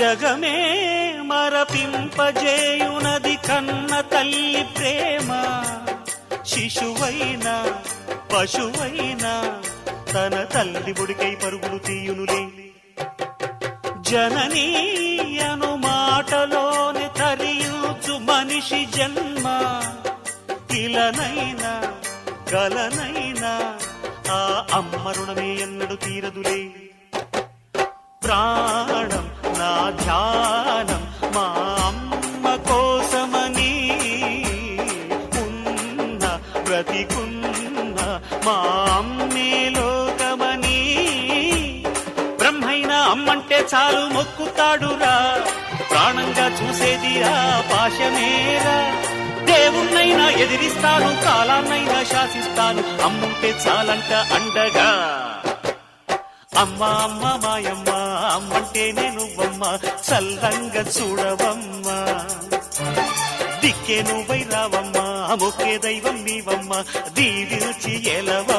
జగమే మరపింపజేయునది కన్న తల్లి ప్రేమ. శిశువైనా పశువైనా తన తల్లి బుడికై పరుగులు తీయునులే. జననీ అను మాటలోని తరియుచు మనిషి జన్మ. ఇలనైనా గలనైనా ఆ అమ్మ రుణమే ఎన్నడు తీరదులే. ప్రాణం నా ధ్యానం మా అమ్మ కోసమని, ఉన్న బ్రతికున్న మా అమ్మే లోకమని. బ్రహ్మైనా అమ్మంటే చాలు మొక్కుతాడురా, ప్రాణంగా చూసేది ఆ పాశమేరా. దేవుణ్ణైనా ఎదిరిస్తాను, కాలాన్నైనా శాసిస్తాను, అమ్ముంటే చాలంట అండగా. అమ్మ అమ్మ మాయమ్మ అమ్మంటేనే నువ్వమ్మ, చల్లంగా చూడవమ్మా. దిక్కే నువ్వై రావమ్మా, మొక్కే దైవం నీవమ్మ, దీవించి ఎలవ